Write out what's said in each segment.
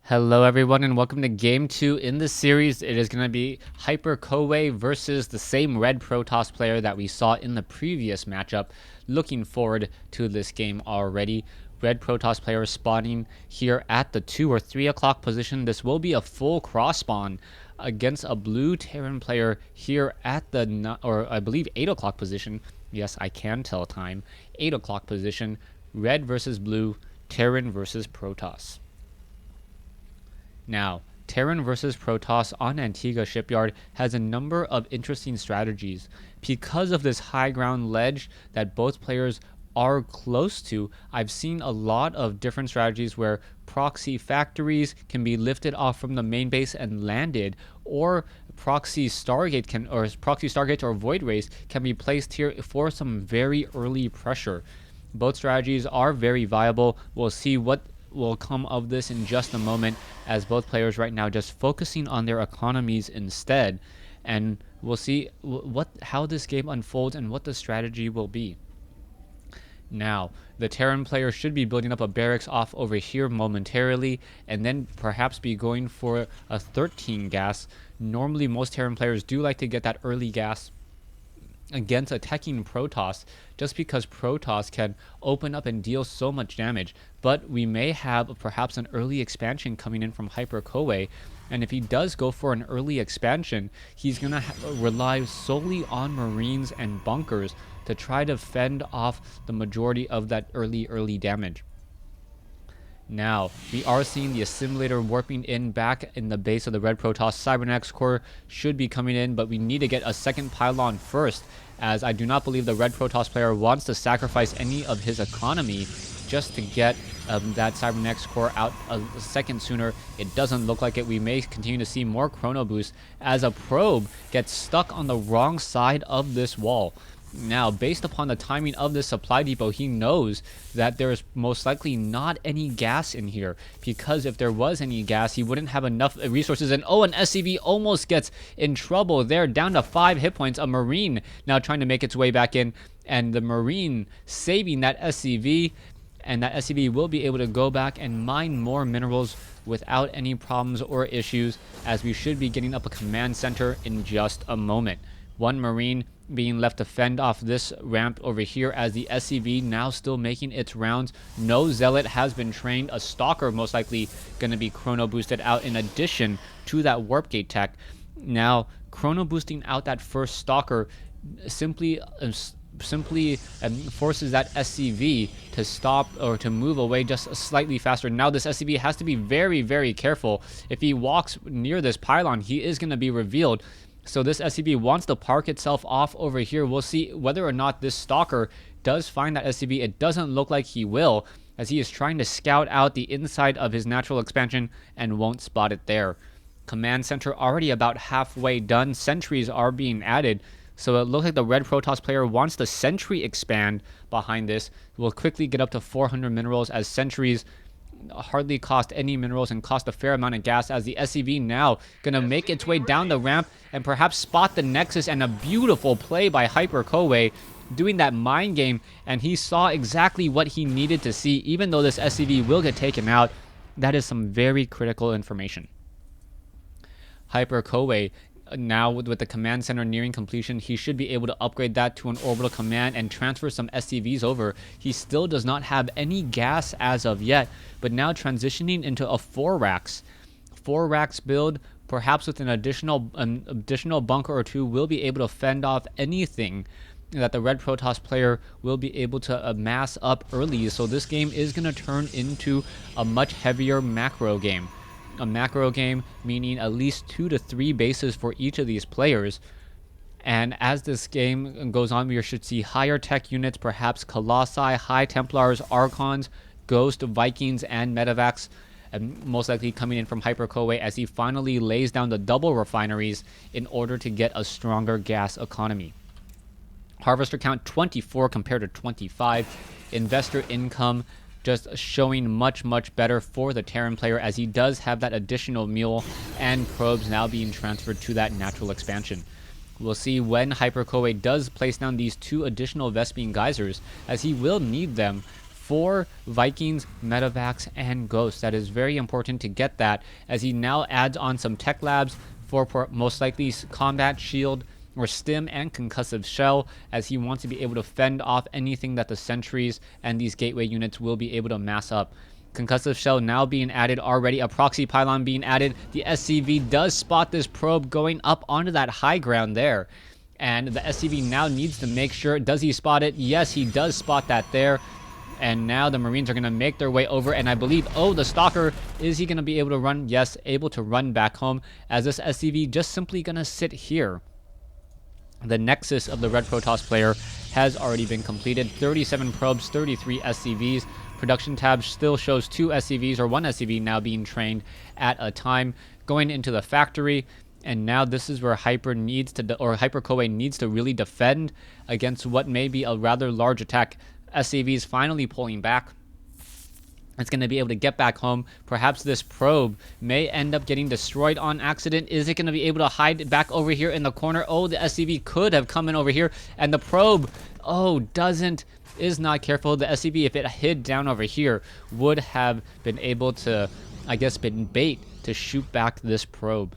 Hello everyone and welcome to game 2 in the series. It is going to be Hyper KoTH versus the same red Protoss player that we saw in the previous matchup. Looking forward to this game already. Red Protoss player spawning here at the 2 or 3 o'clock position. This will be a full cross spawn against a blue Terran player here at the, or I believe 8 o'clock position. Yes, I can tell time. 8 o'clock position. Red versus blue, Terran versus Protoss. Now, Terran versus Protoss on Antigua Shipyard has a number of interesting strategies. Because of this high ground ledge that both players are close to, I've seen a lot of different strategies where proxy factories can be lifted off from the main base and landed, or proxy Stargate or Void Race can be placed here for some very early pressure. Both strategies are very viable. We'll see what will come of this in just a moment, as both players right now just focusing on their economies instead, and we'll see how this game unfolds and what the strategy will be. Now, the Terran player should be building up a barracks off over here momentarily, and then perhaps be going for a 13 gas. Normally, most Terran players do like to get that early gas against attacking Protoss, just because Protoss can open up and deal so much damage. But we may have perhaps an early expansion coming in from Hyper KoTH, and if he does go for an early expansion, he's going to rely solely on Marines and bunkers to try to fend off the majority of that early damage. Now, we are seeing the assimilator warping in back in the base of the red Protoss. Cybernetics core should be coming in, but we need to get a second pylon first, as I do not believe the red Protoss player wants to sacrifice any of his economy just to get that Cybernetics core out a second sooner. It doesn't look like it. We may continue to see more chrono boost as a probe gets stuck on the wrong side of this wall. Now, based upon the timing of this supply depot, he knows that there is most likely not any gas in here, because if there was any gas, he wouldn't have enough resources. And oh, an SCV almost gets in trouble there, down to 5 hit points. A Marine now trying to make its way back in, and the Marine saving that SCV, and that SCV will be able to go back and mine more minerals without any problems or issues, as we should be getting up a command center in just a moment. One Marine being left to fend off this ramp over here, as the SCV now still making its rounds. No Zealot has been trained. A Stalker most likely going to be chrono boosted out in addition to that warp gate tech. Now, chrono boosting out that first Stalker simply forces that SCV to stop or to move away just slightly faster. Now this SCV has to be very careful. If he walks near this pylon, he is going to be revealed. So this SCV wants to park itself off over here. We'll see whether or not this Stalker does find that SCV. It doesn't look like he will, as he is trying to scout out the inside of his natural expansion and won't spot it there. Command center already about halfway done. Sentries are being added. So it looks like the red Protoss player wants the sentry expand behind this. We'll quickly get up to 400 minerals, as sentries hardly cost any minerals and cost a fair amount of gas, as the SCV now gonna make its way down the ramp and perhaps spot the Nexus. And a beautiful play by Hyper KoTH doing that mind game, and he saw exactly what he needed to see. Even though this SCV will get taken out, that is some very critical information. Hyper KoTH now with the command center nearing completion, he should be able to upgrade that to an orbital command and transfer some SCVs over. He still does not have any gas as of yet, but now transitioning into a 4 racks build, perhaps with an additional bunker or two, will be able to fend off anything that the red Protoss player will be able to amass up early. So this game is going to turn into a much heavier macro game. A macro game meaning at least 2 to 3 bases for each of these players. And as this game goes on, we should see higher tech units, perhaps Colossi, High Templars, Archons, Ghost, Vikings, and Medivacs, and most likely coming in from Hyper KoTH, as he finally lays down the double refineries in order to get a stronger gas economy. Harvester count 24 compared to 25. Investor income just showing much better for the Terran player, as he does have that additional mule and probes now being transferred to that natural expansion. We'll see when Hyper KoTH does place down these 2 additional Vespene geysers, as he will need them 4 Vikings, Medivacs, and Ghosts. That is very important to get that, as he now adds on some tech labs for most likely combat shield or stim and concussive shell, as he wants to be able to fend off anything that the sentries and these gateway units will be able to mass up. Concussive shell now being added already, a proxy pylon being added. The SCV does spot this probe going up onto that high ground there, and the SCV now needs to make sure, does he spot it? Yes, he does spot that there. And now the Marines are going to make their way over, and I believe, oh, the Stalker, is he going to be able to run? Yes, able to run back home, as this SCV just simply going to sit here. The Nexus of the Red Protoss player has already been completed. 37 probes, 33 SCVs. Production tab still shows 2 SCVs, or 1 SCV now being trained at a time, going into the factory. And now this is where Hyper KoTH needs to really defend against what may be a rather large attack. SCVs finally pulling back. It's going to be able to get back home. Perhaps this probe may end up getting destroyed on accident. Is it going to be able to hide back over here in the corner? Oh, the SCV could have come in over here. And the probe, oh, is not careful. The SCV, if it hid down over here, would have been able to, I guess, been bait to shoot back this probe.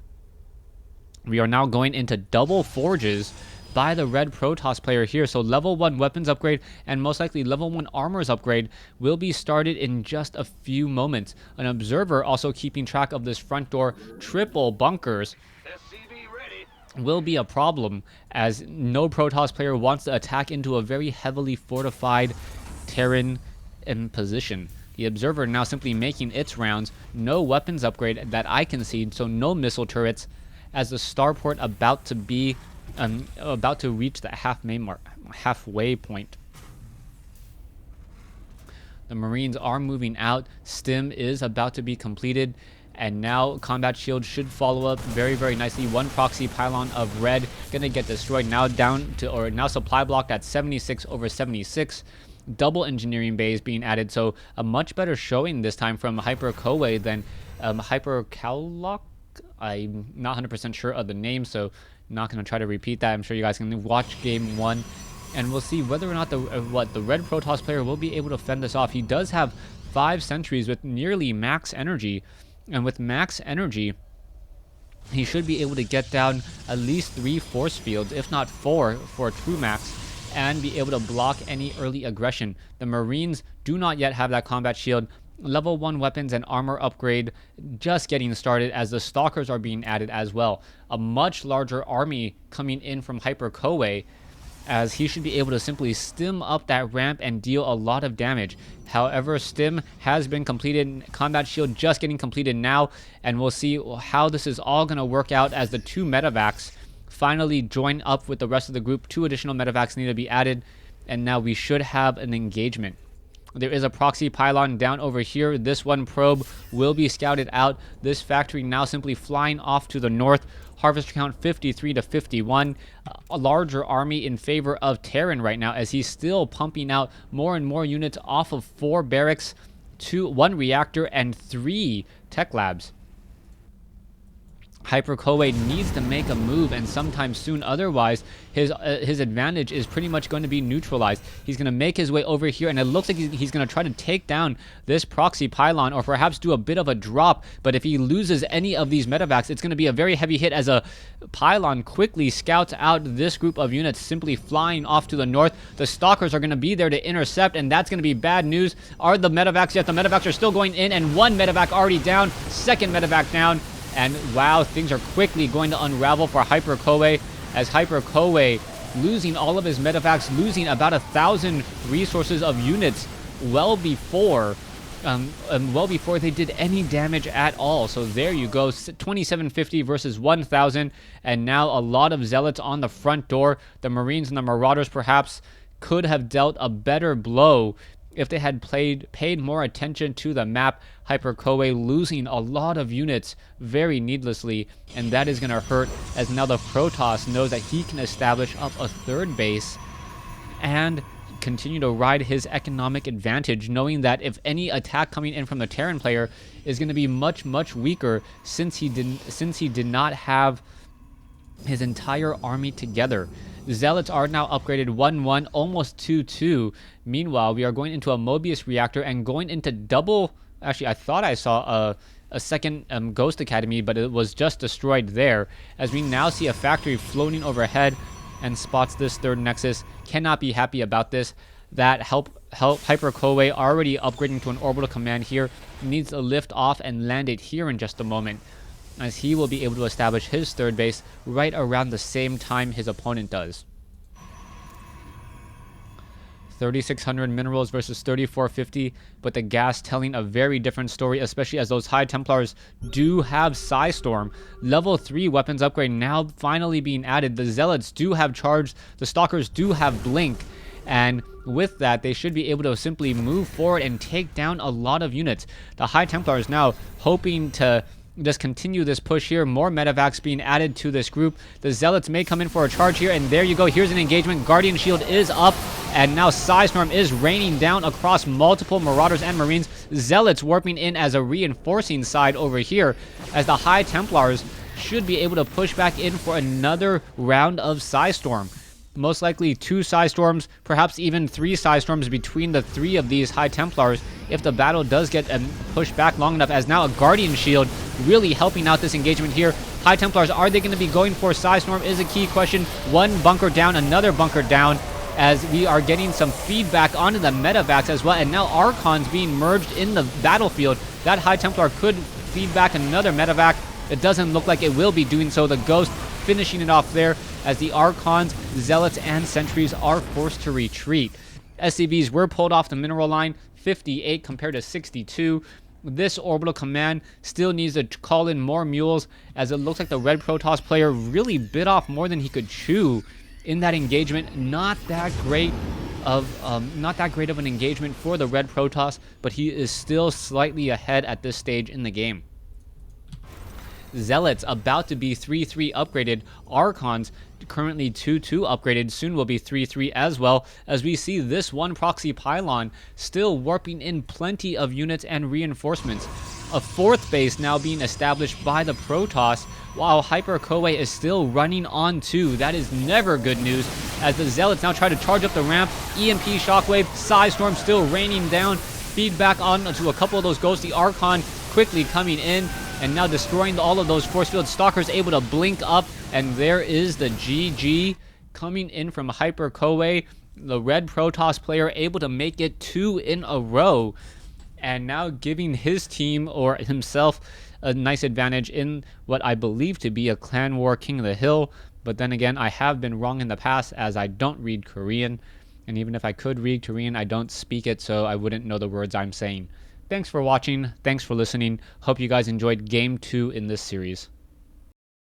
We are now going into double forges by the Red Protoss player here. So level 1 weapons upgrade and most likely level 1 armors upgrade will be started in just a few moments. An observer also keeping track of this front door. Triple bunkers will be a problem, as no Protoss player wants to attack into a very heavily fortified Terran in position. The observer now simply making its rounds. No weapons upgrade that I can see, so no missile turrets, as the starport about to reach the halfway point. The Marines are moving out. Stim is about to be completed, and now combat shield should follow up very, very nicely. 1 proxy pylon of red gonna get destroyed. Now now supply blocked at 76 over 76. Double engineering bays being added, so a much better showing this time from Hyper KoTH than Hyper KoTH. I'm not 100% sure of the name, so not going to try to repeat that. I'm sure you guys can watch game 1, and we'll see whether or not the Red Protoss player will be able to fend this off. He does have 5 sentries with nearly max energy, and with max energy, he should be able to get down at least 3 force fields, if not 4 for a true max, and be able to block any early aggression. The Marines do not yet have that combat shield. Level 1 weapons and armor upgrade just getting started, as the Stalkers are being added as well. A much larger army coming in from Hyper KoTH, as he should be able to simply stim up that ramp and deal a lot of damage. However, stim has been completed, combat shield just getting completed now, and we'll see how this is all going to work out as the 2 Medivacs finally join up with the rest of the group. 2 additional Medivacs need to be added, and now we should have an engagement. There is a proxy pylon down over here. This 1 probe will be scouted out. This factory now simply flying off to the north. Harvester count 53 to 51. A larger army in favor of Terran right now, as he's still pumping out more and more units off of 4 barracks, 1 reactor, and 3 tech labs. Hyper KoTH needs to make a move, and sometime soon. Otherwise, his advantage is pretty much going to be neutralized. He's going to make his way over here, and it looks like he's going to try to take down this proxy pylon, or perhaps do a bit of a drop. But if he loses any of these Medivacs, it's going to be a very heavy hit, as a pylon quickly scouts out this group of units simply flying off to the north. The Stalkers are going to be there to intercept, and that's going to be bad news. Are the Medivacs yet? The Medivacs are still going in, and 1 Medivac already down, 2nd Medivac down. And wow, things are quickly going to unravel for Hyper KoTH, as Hyper KoTH losing all of his Medivacs, losing about 1,000 resources of units well before they did any damage at all. So there you go, 2750 versus 1,000, and now a lot of zealots on the front door. The Marines and the Marauders perhaps could have dealt a better blow if they had paid more attention to the map. Hyper KoTH losing a lot of units very needlessly, and that is going to hurt, as now the Protoss knows that he can establish up a 3rd base and continue to ride his economic advantage, knowing that if any attack coming in from the Terran player is going to be much, much weaker, since he did not have his entire army together. Zealots are now upgraded 1-1, almost 2-2. Meanwhile, we are going into a Mobius reactor and going into double... Actually, I thought I saw a second Ghost Academy, but it was just destroyed there. As we now see a factory floating overhead and spots this third Nexus. Cannot be happy about this. That help Hyper KoTH already upgrading to an orbital command here. Needs to lift off and land it here in just a moment, as he will be able to establish his third base right around the same time his opponent does. 3,600 minerals versus 3,450, but the gas telling a very different story, especially as those High Templars do have Psystorm. Level 3 weapons upgrade now finally being added. The Zealots do have Charge, the Stalkers do have Blink, and with that, they should be able to simply move forward and take down a lot of units. The High Templars now hoping to just continue this push here. More medevacs being added to this group. The Zealots may come in for a charge here, and there you go. Here's an engagement. Guardian Shield is up, and now Psystorm is raining down across multiple Marauders and Marines. Zealots warping in as a reinforcing side over here, as the High Templars should be able to push back in for another round of Psystorm. Most likely 2 Psystorms, perhaps even 3 Psystorms between the 3 of these High Templars if the battle does get pushed back long enough, as now a Guardian Shield really helping out this engagement here. High Templars, are they going to be going for Psystorm is a key question. One bunker down, another bunker down, as we are getting some feedback onto the medevacs as well, and now Archons being merged in the battlefield. That High Templar could feed back another medevac. It doesn't look like it will be doing so. The Ghost finishing it off there, as the Archons, Zealots, and Sentries are forced to retreat. SCVs were pulled off the mineral line, 58 compared to 62. This orbital command still needs to call in more mules, as it looks like the red Protoss player really bit off more than he could chew in that engagement. Not that great of an engagement for the red Protoss, but he is still slightly ahead at this stage in the game. Zealots about to be 3-3 upgraded. Archons currently 2-2 upgraded, soon will be 3-3 as well, as we see this one proxy pylon still warping in plenty of units and reinforcements. A 4th base now being established by the Protoss, while Hyper KoTH is still running on 2. That is never good news, as the Zealots now try to charge up the ramp. EMP Shockwave, Psystorm still raining down. Feedback on to a couple of those Ghosts. The Archon quickly coming in and now destroying all of those force field. Stalkers able to blink up, and there is the GG coming in from Hyper KoTH. The red Protoss player able to make it 2 in a row, and now giving his team or himself a nice advantage in what I believe to be a clan war King of the Hill. But then again, I have been wrong in the past, as I don't read Korean, and even if I could read Korean, I don't speak it, so I wouldn't know the words I'm saying. Thanks for watching. Thanks for listening. Hope you guys enjoyed Game 2 in this series.